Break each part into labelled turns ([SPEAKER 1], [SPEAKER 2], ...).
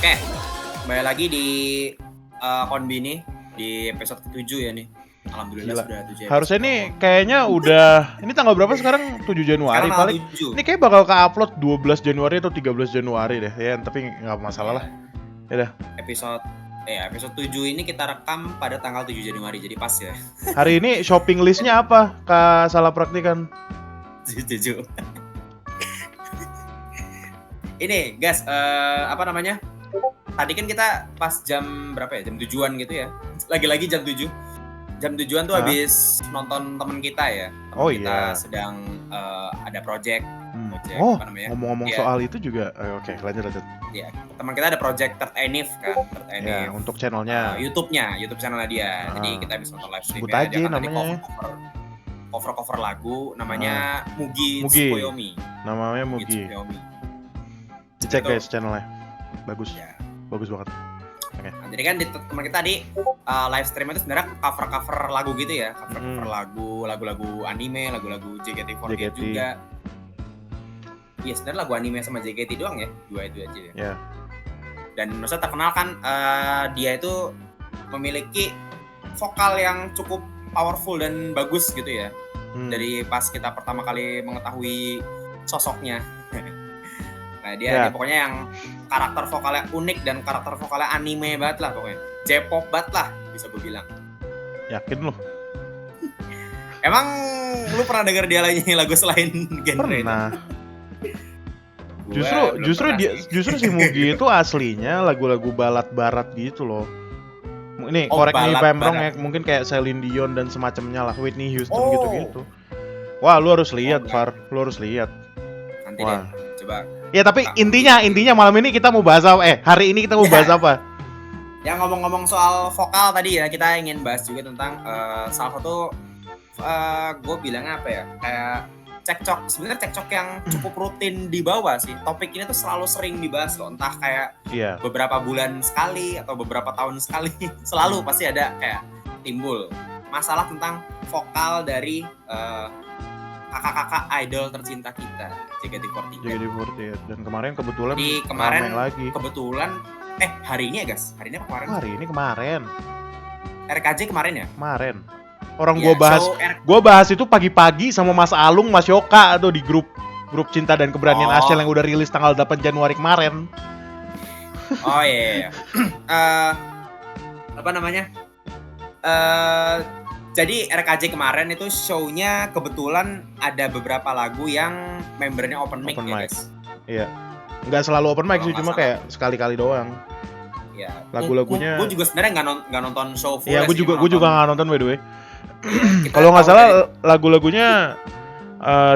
[SPEAKER 1] Oke, kembali lagi di Konbini di episode ke-7 ya nih. Alhamdulillah
[SPEAKER 2] Gila.
[SPEAKER 1] sudah 7
[SPEAKER 2] Harusnya
[SPEAKER 1] episode.
[SPEAKER 2] nih kayaknya udah ini tanggal berapa sekarang? 7 Januari
[SPEAKER 1] Sekarang tanggal
[SPEAKER 2] paling.
[SPEAKER 1] 7.
[SPEAKER 2] Ini kayak bakal ke-upload 12 Januari atau 13 Januari deh. Ya, tapi nggak masalah lah. Ya dah.
[SPEAKER 1] Episode 7 ini kita rekam pada tanggal 7 Januari. Jadi pas ya.
[SPEAKER 2] Hari ini shopping listnya apa? Kak salah praktikan.
[SPEAKER 1] 7. Ini, guys, apa namanya? Tadi kan kita pas jam berapa ya? Jam 7-an gitu ya. Lagi-lagi jam 7. Jam 7-an tuh habis nonton temen kita ya. Temen kita sedang ada project.
[SPEAKER 2] Oh,
[SPEAKER 1] apa namanya?
[SPEAKER 2] ngomong-ngomong soal itu juga. Oke, lanjut.
[SPEAKER 1] Iya, teman kita ada project Third Enif kan, Third Enif.
[SPEAKER 2] Ya, untuk channelnya.
[SPEAKER 1] YouTube channelnya dia. Jadi kita bisa nonton live stream.
[SPEAKER 2] Sebut aja namanya.
[SPEAKER 1] Cover lagu namanya Mugi
[SPEAKER 2] Mugi.
[SPEAKER 1] Tsukuyomi.
[SPEAKER 2] Namanya Mugi. Dicek guys channelnya. Bagus.
[SPEAKER 1] Ya.
[SPEAKER 2] Bagus banget.
[SPEAKER 1] Okay. Nah, jadi kan di teman kita di live stream itu sebenarnya cover lagu gitu ya, cover lagu-lagu anime, lagu-lagu JKT48 juga. Iya, sebenarnya lagu anime sama JKT doang ya, dua itu aja ya.
[SPEAKER 2] Yeah.
[SPEAKER 1] Dan maksudnya terkenal kan dia itu memiliki vokal yang cukup powerful dan bagus gitu ya. Dari pas kita pertama kali mengetahui sosoknya. Nah, dia pokoknya yang karakter vokalnya unik dan karakter vokalnya anime banget lah pokoknya. J-pop banget lah bisa gue bilang.
[SPEAKER 2] Yakin lo?
[SPEAKER 1] Emang lu pernah denger dia lagi lagu selain genre itu?
[SPEAKER 2] Pernah. Justru si Mugi itu aslinya lagu-lagu balad barat gitu loh. Ini correct me if I'm wrong ya, mungkin kayak Celine Dion dan semacamnya lah, Whitney Houston gitu-gitu. Wah, lu harus lihat, Far. Lu harus lihat.
[SPEAKER 1] Nanti deh, coba.
[SPEAKER 2] Ya, tapi intinya malam ini kita mau bahas apa? Hari ini kita mau bahas apa?
[SPEAKER 1] Ya, ngomong-ngomong soal vokal tadi ya, kita ingin bahas juga tentang salah satu gue bilangnya apa ya? Kayak sebenarnya cekcok yang cukup rutin dibawa sih. Topik ini tuh selalu sering dibahas loh, entah kayak beberapa bulan sekali atau beberapa tahun sekali. Selalu pasti ada kayak timbul masalah tentang vokal dari kakak-kakak idol tercinta kita, JKT48.
[SPEAKER 2] Dan kemarin kebetulan
[SPEAKER 1] lagi. Hari ini ya guys? Hari ini apa kemarin?
[SPEAKER 2] Hari ini kemarin.
[SPEAKER 1] RKJ kemarin ya?
[SPEAKER 2] Kemarin. Orang gua bahas itu pagi-pagi sama Mas Alung, Mas Yoka atau di grup Cinta dan Keberanian Asyel yang udah rilis tanggal 8 Januari kemarin.
[SPEAKER 1] Oh iya. Apa namanya? Jadi RKJ kemarin itu show-nya kebetulan ada beberapa lagu yang membernya open mic ya guys.
[SPEAKER 2] Iya. Nggak selalu open mic sih, cuma kayak sekali-kali doang.
[SPEAKER 1] Iya.
[SPEAKER 2] Lagu-lagunya.
[SPEAKER 1] Gue juga sebenarnya nggak nonton show full.
[SPEAKER 2] Iya, gue juga nggak nonton by the way. Kalau nggak salah lagu-lagunya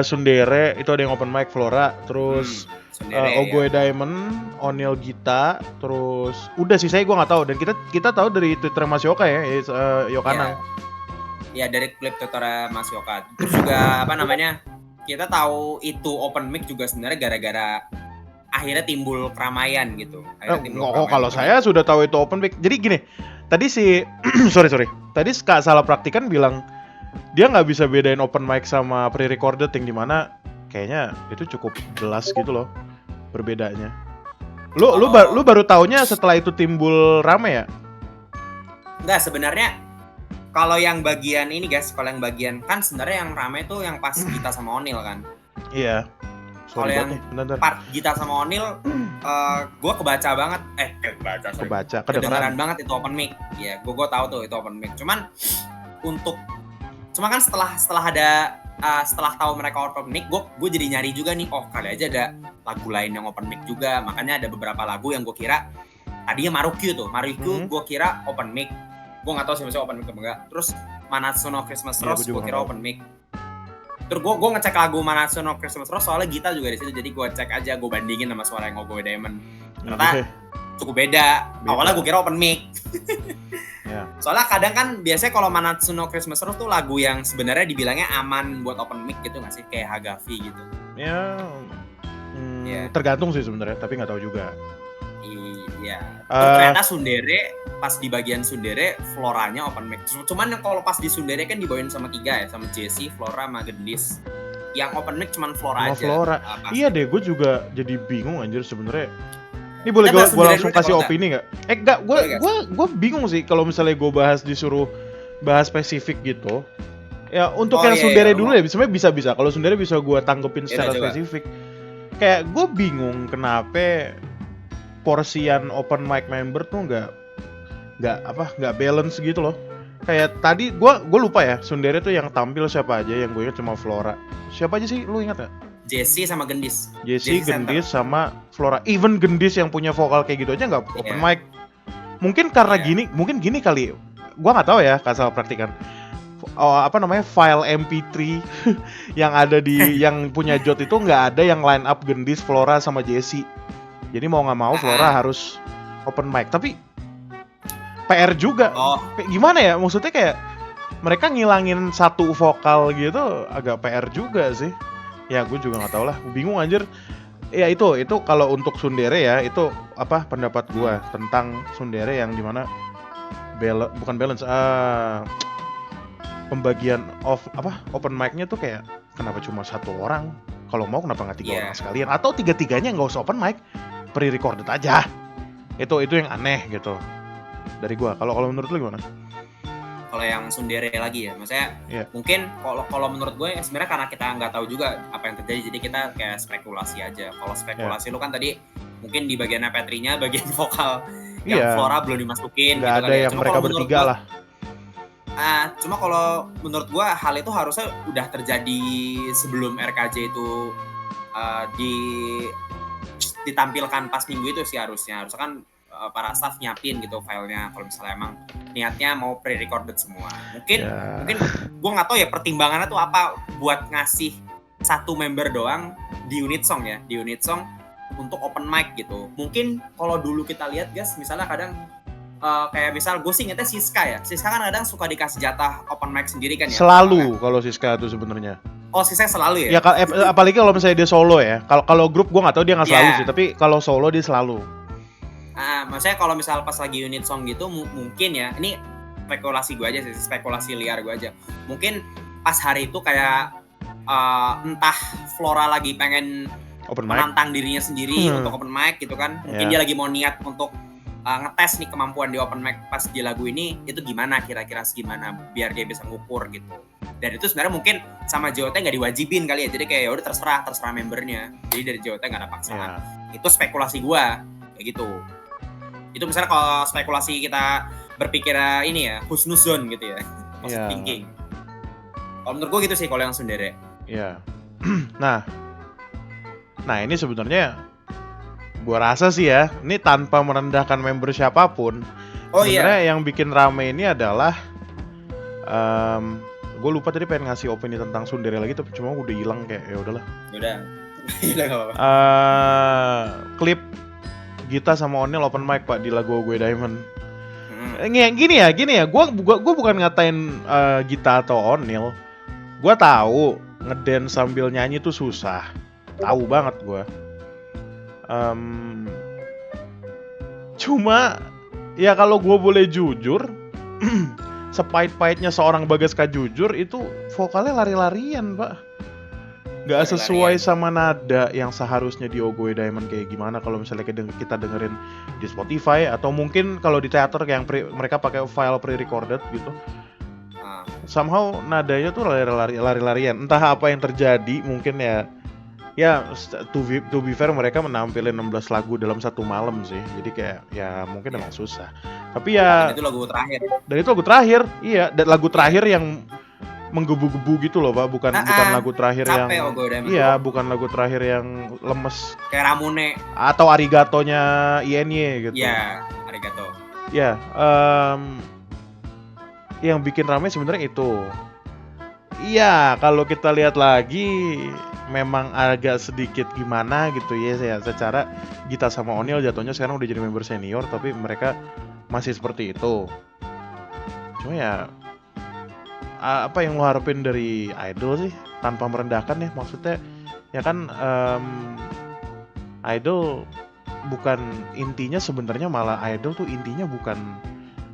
[SPEAKER 2] Sundere itu ada yang open mic, Flora, terus Ogoe Diamond, Onil Gita, terus udah sih saya gue nggak tahu. Dan kita tahu dari Twitter Mas Yoka ya, Yokanang.
[SPEAKER 1] Ya dari klip Twitter Mas Yoka. Terus juga apa namanya? Kita tahu itu open mic juga sebenarnya gara-gara akhirnya timbul keramaian gitu.
[SPEAKER 2] Kalau saya sudah tahu itu open mic. Jadi gini, tadi si sorry. Tadi Kak salah praktikan bilang dia nggak bisa bedain open mic sama pre-recorded yang dimana kayaknya itu cukup jelas gitu loh perbedaannya. Lu baru taunya setelah itu timbul rame ya?
[SPEAKER 1] Enggak, sebenarnya kalau yang bagian ini guys, kalau yang bagian kan sebenarnya yang rame tuh yang pas Gita sama Onil kan.
[SPEAKER 2] Iya.
[SPEAKER 1] Kalau yang part Gita sama Onil, gue kebaca banget. Kedengaran banget itu open mic. Ya, gue tahu tuh itu open mic. Cuma kan setelah tahu mereka open mic, gue jadi nyari juga nih. Oh, kali aja ada lagu lain yang open mic juga. Makanya ada beberapa lagu yang gue kira tadinya Marukyu gue kira open mic. Gue nggak tahu sih open mic atau enggak. Terus Manatsu no Christmas Rose gue kira open mic. Terus gue ngecek lagu Manatsu no Christmas Rose soalnya Gita juga di situ, jadi gue cek aja, gue bandingin sama suara yang Ogoe Diamond. Ternyata cukup beda. Awalnya gue kira open mic. Soalnya kadang kan biasanya kalau Manatsu no Christmas Rose tuh lagu yang sebenarnya dibilangnya aman buat open mic gitu nggak sih, kayak Hagafi gitu.
[SPEAKER 2] Tergantung sih sebenarnya, tapi nggak tahu juga.
[SPEAKER 1] Iya. Ternyata Sundere pas di bagian Sundere Floranya open mic. Cuman kalau pas di Sundere kan dibawain sama 3 ya, sama Jessie, Flora, sama Gendis. Yang open mic cuman Flora aja.
[SPEAKER 2] Iya deh, gue juga jadi bingung anjir sebenarnya. Ini boleh
[SPEAKER 1] Kita bahas
[SPEAKER 2] gue
[SPEAKER 1] sendiri
[SPEAKER 2] langsung
[SPEAKER 1] dulu deh,
[SPEAKER 2] kasih
[SPEAKER 1] kalau
[SPEAKER 2] opini nggak? Nggak,
[SPEAKER 1] Boleh, guys.
[SPEAKER 2] gue bingung sih kalau misalnya gue disuruh bahas spesifik gitu. Ya untuk
[SPEAKER 1] Oh
[SPEAKER 2] yang
[SPEAKER 1] iya,
[SPEAKER 2] Sundere
[SPEAKER 1] lu
[SPEAKER 2] dulu
[SPEAKER 1] mau
[SPEAKER 2] ya, sebenarnya bisa. Kalau Sundere bisa gue tanggepin
[SPEAKER 1] ya udah
[SPEAKER 2] secara
[SPEAKER 1] coba.
[SPEAKER 2] spesifik. Kayak gue bingung kenapa porsian open mic member tuh nggak balance gitu loh. Kayak tadi gue lupa ya, Sundere tuh yang tampil siapa aja, yang gue ingat cuma Flora. Siapa aja sih, lu ingat gak?
[SPEAKER 1] Jesse sama Gendis.
[SPEAKER 2] Jesse,
[SPEAKER 1] Center.
[SPEAKER 2] Gendis, sama Flora. Even Gendis yang punya vokal kayak gitu aja nggak open
[SPEAKER 1] Iya.
[SPEAKER 2] mic. Mungkin karena
[SPEAKER 1] Iya.
[SPEAKER 2] gini kali. Gua nggak tahu ya, kasal praktikan. File MP3 yang ada di yang punya Jot itu nggak ada yang line up Gendis, Flora sama Jesse. Jadi mau nggak mau Flora harus open mic. Tapi PR juga. Kayak gimana ya? Maksudnya kayak mereka ngilangin satu vokal gitu agak PR juga sih. Ya gue juga nggak tahu lah. Bingung anjir. Ya itu kalau untuk Sundere ya, itu apa pendapat gua tentang Sundere yang dimana bukan balance, pembagian open mic-nya tuh kayak kenapa cuma satu orang? Kalau mau kenapa nggak 3 orang sekalian? Atau 3-3-nya nggak usah open mic, pre-recorded aja. Itu yang aneh gitu dari gua. Kalau menurut lu gimana?
[SPEAKER 1] Kalau yang Sundere lagi ya, maksudnya mungkin kalau menurut gue sebenarnya karena kita nggak tahu juga apa yang terjadi, jadi kita kayak spekulasi aja. Kalau spekulasi lu kan tadi mungkin di bagian MP3-nya, bagian vokal yang Flora belum dimasukin.
[SPEAKER 2] Nggak
[SPEAKER 1] gitu
[SPEAKER 2] ada yang mereka bertiga lah.
[SPEAKER 1] Cuma kalau menurut gue hal itu harusnya udah terjadi sebelum RKJ itu ditampilkan pas minggu itu sih harusnya kan para staff nyiapin gitu filenya kalau misalnya emang niatnya mau pre-recorded semua. Mungkin gue nggak tahu ya pertimbangannya tuh apa buat ngasih satu member doang di unit song untuk open mic gitu. Mungkin kalau dulu kita lihat guys, misalnya kadang kayak misal gue sih ingetnya Siska kan kadang suka dikasih jatah open mic sendiri kan ya.
[SPEAKER 2] Selalu kalau Siska itu sebenarnya.
[SPEAKER 1] Oh, Siska selalu ya?
[SPEAKER 2] Ya apalagi kalau misalnya dia solo ya. Kalau grup gue nggak tahu dia nggak selalu sih, tapi kalau solo dia selalu.
[SPEAKER 1] Maksudnya kalau misal pas lagi unit song gitu mungkin ya, ini spekulasi gue aja sih, spekulasi liar gue aja. Mungkin pas hari itu kayak entah Flora lagi pengen menantang dirinya sendiri untuk open mic gitu kan. Mungkin dia lagi mau niat untuk ngetes nih kemampuan di open mic pas di lagu ini itu gimana, kira-kira segimana biar dia bisa ngukur gitu. Dan itu sebenarnya mungkin sama JOT nggak diwajibin kali ya, jadi kayak udah terserah membernya. Jadi dari JOT nggak ada paksaan. Itu spekulasi gue kayak gitu. Itu misalnya kalau spekulasi kita berpikir ini ya, husnuzon gitu ya, positive thinking. Kalau menurut gue gitu sih kalau yang Sundere.
[SPEAKER 2] Iya. Nah ini sebenarnya gue rasa sih ya, ini tanpa merendahkan member siapapun. Sebenarnya yang bikin rame ini adalah gue lupa tadi pengen ngasih opini tentang Sundere lagi, tapi cuma udah hilang kayak ya udahlah.
[SPEAKER 1] Udah nggak apa-apa.
[SPEAKER 2] Klip Gita sama Onil open mic Pak di lagu Gue Diamond. Gini ya, gue bukan ngatain Gita atau Onil. Gue tahu ngedance sambil nyanyi tuh susah, tahu banget gue. Cuma ya kalau gue boleh jujur, sepait-paitnya seorang Bagas Kajujur itu vokalnya lari-larian Pak. Gak sesuai sama nada yang seharusnya di Ogoe Diamond kayak gimana kalau misalnya kita dengerin di Spotify, atau mungkin kalau di teater yang mereka pakai file pre-recorded gitu. Somehow nadanya tuh lari-larian. Entah apa yang terjadi, mungkin ya to be fair mereka menampilkan 16 lagu dalam satu malam sih. Jadi kayak ya mungkin emang susah. Tapi ya
[SPEAKER 1] Dan itu lagu terakhir.
[SPEAKER 2] Iya, dan lagu terakhir yang menggebu-gebu gitu loh Pak, bukan lagu terakhir yang bukan lagu terakhir yang lemes
[SPEAKER 1] kayak Ramune
[SPEAKER 2] atau Arigatonya INY gitu.
[SPEAKER 1] Iya, Arigato.
[SPEAKER 2] Ya, yang bikin ramai sebenarnya itu. Iya, kalau kita lihat lagi memang agak sedikit gimana gitu ya, secara Gita sama Onil jatuhnya sekarang udah jadi member senior, tapi mereka masih seperti itu. Cuma ya apa yang lo harapin dari idol sih, tanpa merendahkan ya, maksudnya ya kan idol bukan intinya, sebenarnya malah idol tuh intinya bukan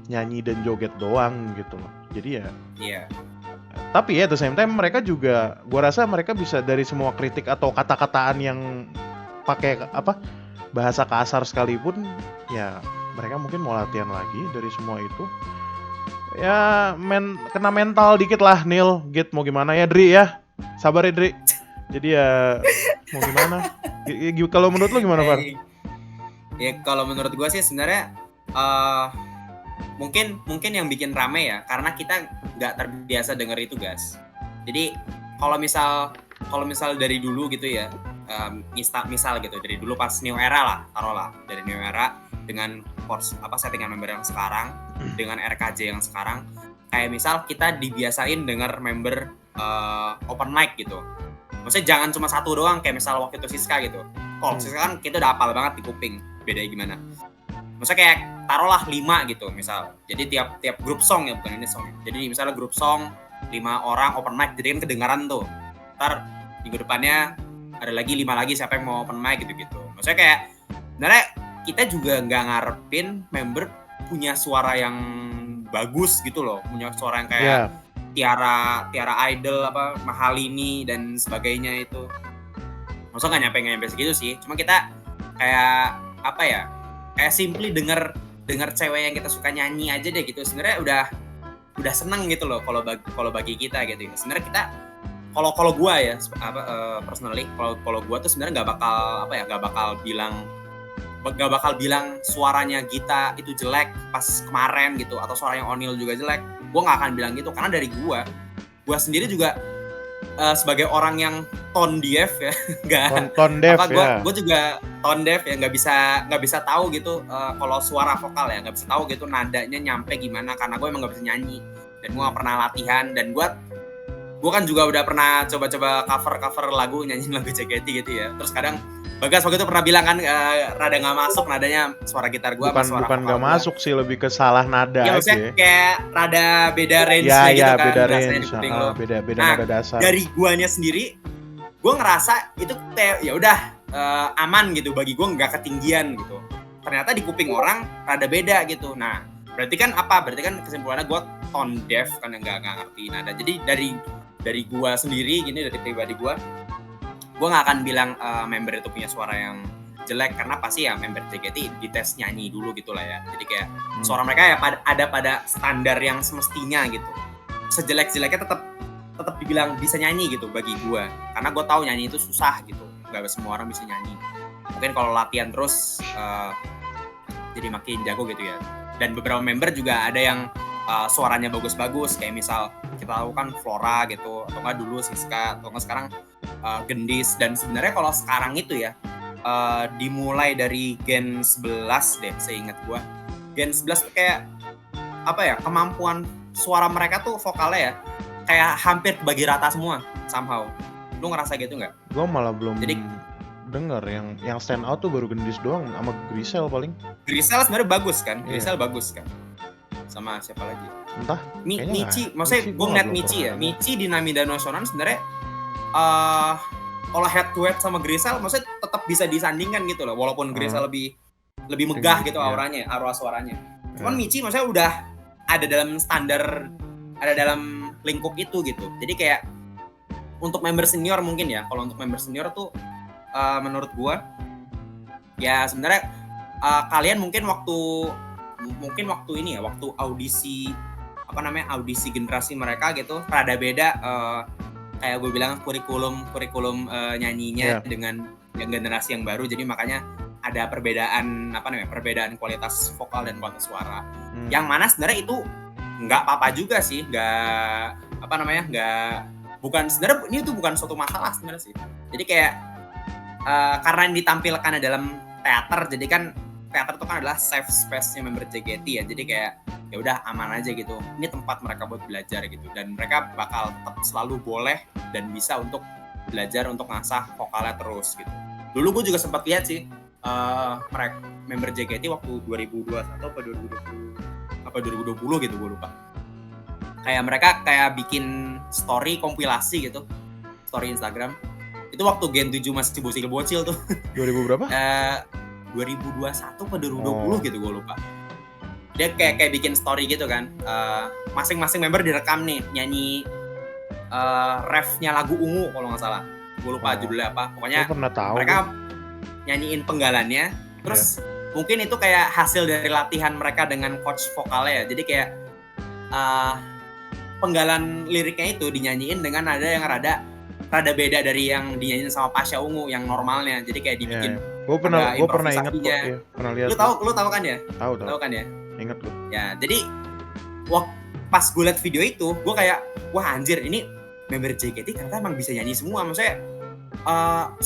[SPEAKER 2] nyanyi dan joget doang gitu loh. Jadi ya tapi ya at the same time mereka juga, gua rasa mereka bisa dari semua kritik atau kata-kataan yang pakai bahasa kasar sekalipun, ya mereka mungkin mau latihan lagi dari semua itu. Ya kena mental dikit lah Neil, Git mau gimana ya Dri ya, sabar ya Dri. Jadi ya mau gimana? Kalau menurut lu gimana Far?
[SPEAKER 1] Ya kalau menurut gue sih sebenarnya mungkin yang bikin rame ya karena kita nggak terbiasa denger itu guys. Jadi kalau misal dari dulu gitu ya, misal gitu dari dulu pas New Era lah, taruhlah dari New Era dengan settingan member yang sekarang dengan RKJ yang sekarang, kayak misal kita dibiasain denger member open mic gitu. Maksudnya jangan cuma satu doang kayak misal waktu itu Siska gitu. Kalau Siska kan kita udah hafal banget di kuping, bedanya gimana. Maksudnya kayak taruhlah 5 gitu misal. Jadi tiap grup song ya, bukan ini song. Jadi misalnya grup song 5 orang open mic, jadi kan kedengaran tuh. Ntar minggu depannya ada lagi 5 lagi siapa yang mau open mic gitu-gitu. Maksudnya kayak sebenarnya kita juga nggak ngarepin member punya suara yang bagus gitu loh, punya suara yang kayak Tiara Idol apa Mahalini dan sebagainya itu. Maksudnya nggak nyampe segitu sih. Cuma kita kayak apa ya? Kayak simply denger cewek yang kita suka nyanyi aja deh gitu. Sebenarnya udah seneng gitu loh kalau bagi kita gitu. Sebenarnya kita kalau gua ya personally kalau gua tuh sebenarnya nggak bakal bilang suaranya Gita itu jelek pas kemarin gitu atau suaranya Onil juga jelek. Gua nggak akan bilang gitu karena dari gua sendiri juga sebagai orang yang tone deaf ya, gue juga tone deaf ya, nggak bisa tahu gitu kalau suara vokal ya, nggak bisa tahu gitu nadanya nyampe gimana karena gue emang nggak bisa nyanyi dan gue nggak pernah latihan dan gue kan juga udah pernah coba-coba cover lagu, nyanyiin lagu JKT gitu ya. Terus kadang Bagas waktu itu pernah bilang kan rada nggak masuk nadanya suara gitar gue sama suara
[SPEAKER 2] bukan nggak masuk sih, lebih ke salah nada
[SPEAKER 1] ya,
[SPEAKER 2] aja.
[SPEAKER 1] Kayak rada beda range-nya gitu kan.
[SPEAKER 2] Beda range, beda nada dasar.
[SPEAKER 1] Dari guanya sendiri, gue ngerasa itu kayak ya udah aman gitu bagi gue, nggak ketinggian gitu. Ternyata di kuping orang rada beda gitu. Nah, berarti kan kesimpulannya gue tone deaf kan, nggak ngerti nada. Jadi dari gue sendiri gini, dari pribadi gue nggak akan bilang member itu punya suara yang jelek karena pasti ya member JKT dites nyanyi dulu gitu lah ya. Jadi kayak suara mereka ya ada pada standar yang semestinya gitu. Sejelek-jeleknya tetap dibilang bisa nyanyi gitu bagi gue, karena gue tahu nyanyi itu susah gitu, nggak semua orang bisa nyanyi. Mungkin kalau latihan terus jadi makin jago gitu ya. Dan beberapa member juga ada yang suaranya bagus-bagus, kayak misal kita tahu kan Flora gitu, atau nggak dulu Siska, atau nggak sekarang Gendis. Dan sebenarnya kalau sekarang itu ya dimulai dari Gen 11 deh, seingat gue Gen 11 tuh kayak apa ya, kemampuan suara mereka tuh vokalnya ya kayak hampir bagi rata semua somehow. Lu ngerasa gitu nggak?
[SPEAKER 2] Gue malah belum denger yang stand out tuh baru Gendis doang sama Grisel paling.
[SPEAKER 1] Grisel sebenarnya bagus kan? Grisel bagus kan? Sama siapa lagi?
[SPEAKER 2] Entah.
[SPEAKER 1] Michi, maksudnya gue ngeliat Michi ya. Michi di Namida Nasional sebenarnya kalau head to head sama Grisel maksudnya tetap bisa disandingkan gitu loh, walaupun Grisel lebih megah gitu auranya, arwah suaranya. Cuman Michi maksudnya udah ada dalam standar, ada dalam lingkup itu gitu. Jadi kayak untuk member senior mungkin ya, kalau untuk member senior tuh menurut gua ya sebenarnya kalian mungkin waktu ini ya, waktu audisi audisi generasi mereka gitu rada beda, kayak gue bilang kurikulum nyanyinya dengan yang generasi yang baru, jadi makanya ada perbedaan perbedaan kualitas vokal dan kualitas suara. Yang mana sebenarnya itu nggak apa-apa juga sih, sebenarnya ini tuh bukan suatu masalah sebenarnya sih. Jadi kayak karena yang ditampilkan dalam teater, jadi kan teater itu kan adalah safe space-nya member JKT ya, jadi kayak ya udah aman aja gitu, ini tempat mereka buat belajar gitu, dan mereka bakal tetap selalu boleh dan bisa untuk belajar untuk ngasah vokalnya terus gitu. Dulu gue juga sempat lihat sih mereka member JKT waktu 2021 apa 2020 gitu, gue lupa. Kayak mereka kayak bikin story kompilasi gitu, story Instagram. Itu waktu Gen 7 masih bocil-bocil tuh.
[SPEAKER 2] 2000 berapa?
[SPEAKER 1] 2021 atau 2020 gitu, gue lupa. Dia kayak bikin story gitu kan. Masing-masing member direkam nih nyanyi refnya lagu Ungu kalau nggak salah. Gue lupa judulnya apa. Pokoknya
[SPEAKER 2] pernah tahu.
[SPEAKER 1] nyanyiin penggalannya. Terus mungkin itu kayak hasil dari latihan mereka dengan coach vokalnya ya. Jadi kayak penggalan liriknya itu dinyanyiin dengan nada yang rada beda dari yang dinyanyiin sama Pasha Ungu yang normalnya. Jadi kayak dibikin
[SPEAKER 2] gue pernah inget kok, pernah lihat.
[SPEAKER 1] Lu tahu kan ya? Tahu kan ya?
[SPEAKER 2] Ingat gue.
[SPEAKER 1] Ya, jadi pas gue liat video itu, gue kayak wah anjir, ini member JKT ternyata emang bisa nyanyi semua. Maksudnya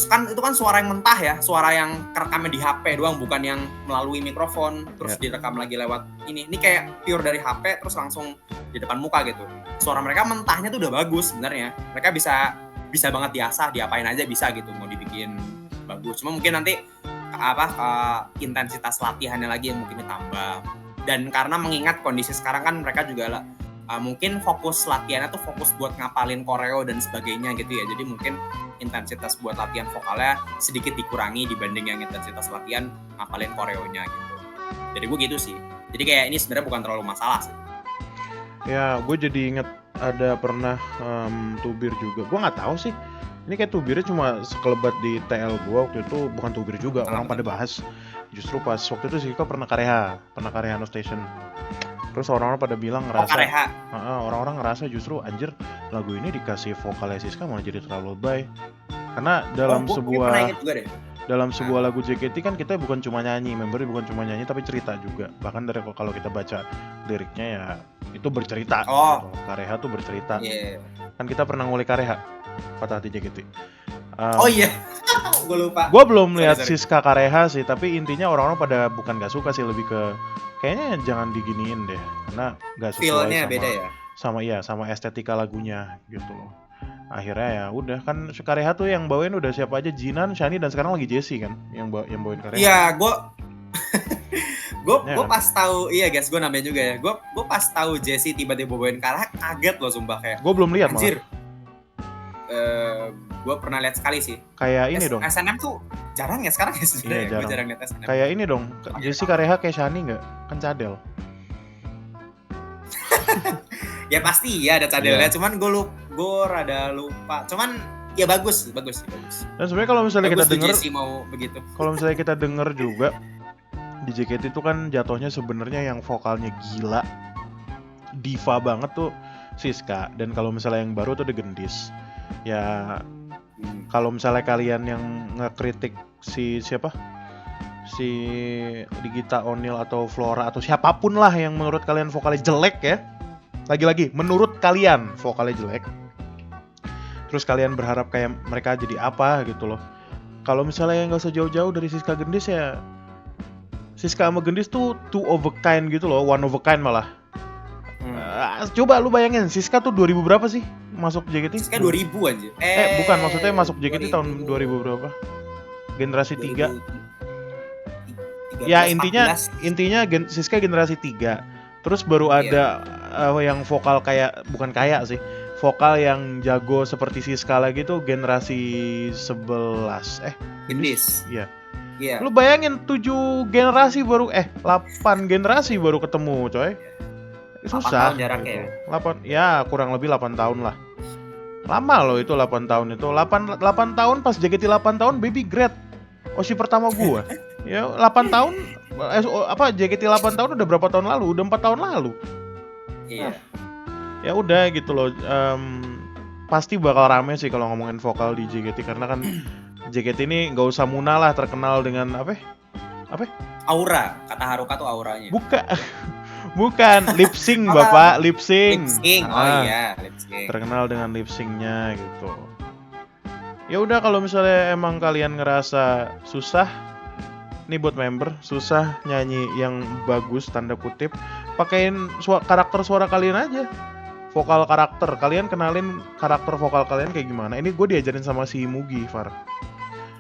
[SPEAKER 1] kan itu kan suara yang mentah ya, suara yang kerekamnya di HP doang, bukan yang melalui mikrofon terus direkam lagi lewat ini. Ini kayak pure dari HP terus langsung di depan muka gitu. Suara mereka mentahnya tuh udah bagus sebenarnya. Mereka bisa banget diasah, diapain aja bisa gitu, mau dibikin bagus. Cuma mungkin nanti intensitas latihannya lagi yang mungkin ditambah. Dan karena mengingat kondisi sekarang kan mereka juga mungkin fokus latihannya tuh fokus buat ngapalin koreo dan sebagainya gitu ya. Jadi mungkin intensitas buat latihan vokalnya sedikit dikurangi dibanding yang intensitas latihan ngapalin koreonya gitu. Jadi gue gitu sih. Jadi kayak ini sebenarnya bukan terlalu masalah sih.
[SPEAKER 2] Ya, gue jadi inget ada pernah Tubir juga. Gue nggak tahu sih. Ini kayak Tubirnya cuma sekelebat di TL gue waktu itu, bukan Tubir juga. Orang pada bahas. Justru pas waktu itu Siska pernah Kareha No Station. Terus orang-orang pada bilang ngerasa, orang-orang ngerasa justru anjir lagu ini dikasih vokalnya Siska malah jadi terlalu lebay. Karena dalam sebuah lagu JKT kan kita bukan cuma nyanyi, membernya bukan cuma nyanyi tapi cerita juga. Bahkan dari kalau kita baca liriknya ya itu bercerita. Gitu. Kareha tuh bercerita. Kan kita pernah ngulik Kareha, Patah Hati JKT.
[SPEAKER 1] Gue lupa.
[SPEAKER 2] Gue belum lihat Siska Kareha sih, tapi intinya orang-orang pada bukan gak suka sih, lebih ke kayaknya jangan diginiin deh, karena gak sesuai sama estetika lagunya gitu loh. Akhirnya ya udah kan Kareha tuh yang bawain udah siapa aja, Jinan, Shani, dan sekarang lagi Jessie kan yang bawain Kareha.
[SPEAKER 1] Iya, gue pas tahu, iya guys, gue namanya juga ya. Gue pas tahu Jessie tiba-tiba bawain Kareha, kaget loh sumpah kayak.
[SPEAKER 2] Gue belum lihat
[SPEAKER 1] anjir. Gue pernah lihat sekali sih.
[SPEAKER 2] Kayak ini dong.
[SPEAKER 1] SNM tuh jarang ya sekarang ya sebenarnya. Gue jarang lihat SNM.
[SPEAKER 2] Kayak ini dong. Jessie Kareha kayak Shani nggak? Kan cadel.
[SPEAKER 1] Ya pasti ya ada cadelnya. Cuman gue rada lupa. Cuman ya bagus. Dan
[SPEAKER 2] sebenarnya kalau misalnya kita denger,
[SPEAKER 1] Jessie mau begitu.
[SPEAKER 2] Kalau misalnya kita denger juga di JKT itu kan jatuhnya sebenarnya yang vokalnya gila, diva banget tuh Siska. Dan kalau misalnya yang baru tuh The Gendis. Ya kalau misalnya kalian yang ngekritik si Digita O'Neill atau Flora atau siapapun lah yang menurut kalian vokalnya jelek ya, lagi-lagi menurut kalian vokalnya jelek, terus kalian berharap kayak mereka jadi apa gitu loh. Kalau misalnya nggak usah jauh-jauh dari Siska Gendis ya, Siska sama Gendis tuh two of a kind gitu loh, one of a kind malah. Coba lu bayangin, Siska tuh 2000 berapa sih masuk JKT?
[SPEAKER 1] Siska 2000 aja.
[SPEAKER 2] Bukan, maksudnya masuk JKT 2000. Tahun 2000 berapa? Generasi 3. Ya intinya Siska generasi 3. Terus baru ada yang vokal bukan kayak sih. Vokal yang jago seperti Siska lagi tuh generasi 11.
[SPEAKER 1] Gendis.
[SPEAKER 2] Iya. Yeah. Lu bayangin 7 generasi baru 8 generasi baru ketemu, coy. Susah.
[SPEAKER 1] 8 tahun jaraknya
[SPEAKER 2] gitu. Kurang lebih 8 tahun lah. Lama loh itu 8 tahun itu. 8 tahun pas JKT 8 tahun baby grade. Oshi pertama gua. Ya 8 tahun JKT 8 tahun udah berapa tahun lalu? Udah 4 tahun lalu.
[SPEAKER 1] Iya.
[SPEAKER 2] Ya udah gitu loh. Pasti bakal rame sih kalau ngomongin vokal di JKT karena kan JKT ini nggak usah Muna lah terkenal dengan apa?
[SPEAKER 1] Aura. Kata Haruka tuh auranya.
[SPEAKER 2] Bukan, lip sync Bapak, lip sync.
[SPEAKER 1] Lip sync.
[SPEAKER 2] Terkenal dengan lip syncnya gitu. Ya udah kalau misalnya emang kalian ngerasa susah nih buat member, susah nyanyi yang bagus tanda kutip, pakein karakter suara kalian aja. Vokal karakter, kalian kenalin karakter vokal kalian kayak gimana. Ini gue diajarin sama si Mugi, Far.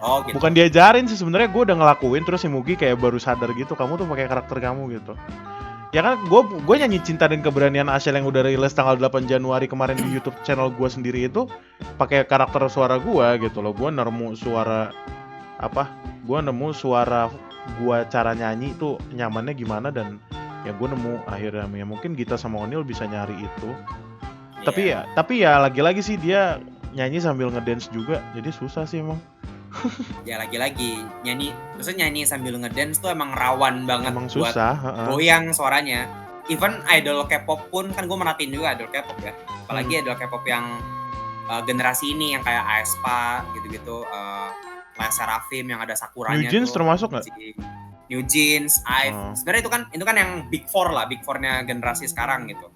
[SPEAKER 1] Oh, gitu.
[SPEAKER 2] Bukan diajarin sih sebenarnya, gue udah ngelakuin terus si Mugi kayak baru sadar gitu, kamu tuh pakai karakter kamu gitu. Ya kan gue nyanyi Cinta dan Keberanian Ashel yang udah rilis tanggal 8 Januari kemarin di YouTube channel gue sendiri itu pakai karakter suara gue gitu loh. Gue nemu suara gue cara nyanyi itu nyamannya gimana dan ya gue nemu akhirnya ya mungkin Gita sama O'Neill bisa nyari itu. Yeah. Tapi ya lagi-lagi sih dia nyanyi sambil ngedance juga jadi susah sih emang.
[SPEAKER 1] Ya lagi-lagi nyanyi, maksudnya nyanyi sambil ngedance tuh emang rawan banget
[SPEAKER 2] Emang
[SPEAKER 1] buat
[SPEAKER 2] susah,
[SPEAKER 1] goyang suaranya. Even idol K-pop pun kan gue merhatiin juga idol K-pop ya. Apalagi idol K-pop yang generasi ini yang kayak aespa gitu-gitu, La Seraphim yang ada Sakuranya
[SPEAKER 2] New Jeans
[SPEAKER 1] tuh.
[SPEAKER 2] termasuk nggak?
[SPEAKER 1] New Jeans, IVE. Sebenarnya itu kan yang Big Four nya generasi sekarang gitu.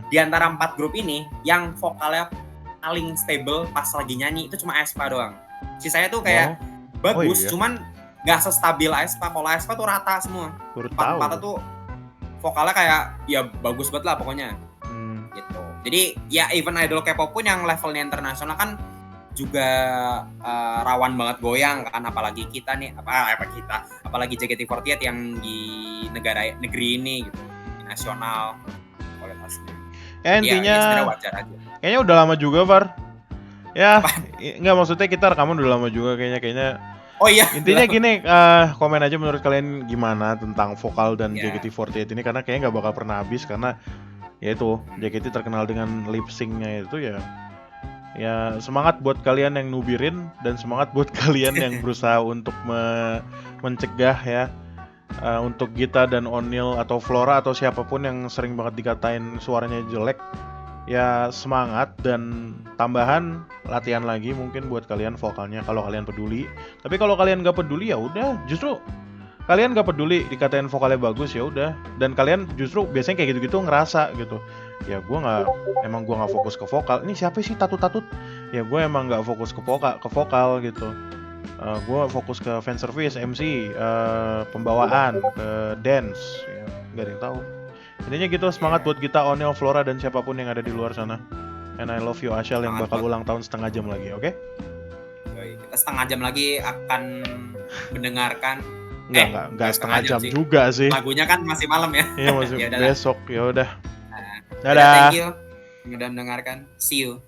[SPEAKER 1] Di antara 4 grup ini yang vokalnya paling stable pas lagi nyanyi itu cuma aespa doang. Sisanya tuh kayak bagus, cuman nggak sestabil aespa. Kalau aespa tuh rata semua. 4 tuh vokalnya kayak ya bagus banget lah pokoknya. Gitu. Jadi ya even idol K-pop pun yang levelnya internasional kan juga rawan banget goyang kan, apalagi kita nih apalagi JKT48 yang di negeri ini gitu, di nasional kualitasnya.
[SPEAKER 2] Ya intinya
[SPEAKER 1] ya, wajar aja.
[SPEAKER 2] Kayaknya udah lama juga, Var. Ya, nggak maksudnya kita rekaman udah lama juga kayaknya.
[SPEAKER 1] Oh iya.
[SPEAKER 2] Intinya gini, komen aja menurut kalian gimana tentang vokal dan JKT48 ini, karena kayaknya nggak bakal pernah habis, karena ya itu JKT terkenal dengan lip sync-nya itu ya semangat buat kalian yang nubirin dan semangat buat kalian yang berusaha untuk mencegah ya, untuk Gita dan O'Neil atau Flora atau siapapun yang sering banget dikatain suaranya jelek. Ya semangat, dan tambahan latihan lagi mungkin buat kalian vokalnya kalau kalian peduli. Tapi kalau kalian gak peduli ya udah, justru kalian gak peduli dikatain vokalnya bagus ya udah, dan kalian justru biasanya kayak gitu-gitu ngerasa gitu. Ya emang gue nggak fokus ke vokal. Ini siapa sih tatut-tatut? Ya gue emang nggak fokus ke vokal gitu. Gue fokus ke fan service, MC, pembawaan, ke dance. Ya, nggak ada yang tahu. Intinya gitu, semangat buat kita, O'Neil, Flora, dan siapapun yang ada di luar sana. And I love you, Ashel, yang bakal ulang tahun setengah jam lagi, oke?
[SPEAKER 1] Kita setengah jam lagi akan mendengarkan.
[SPEAKER 2] Enggak setengah jam sih juga sih.
[SPEAKER 1] Lagunya kan masih malam ya.
[SPEAKER 2] Iya, masih besok, ya udah.
[SPEAKER 1] Dadah. Thank you. Udah mendengarkan. See you.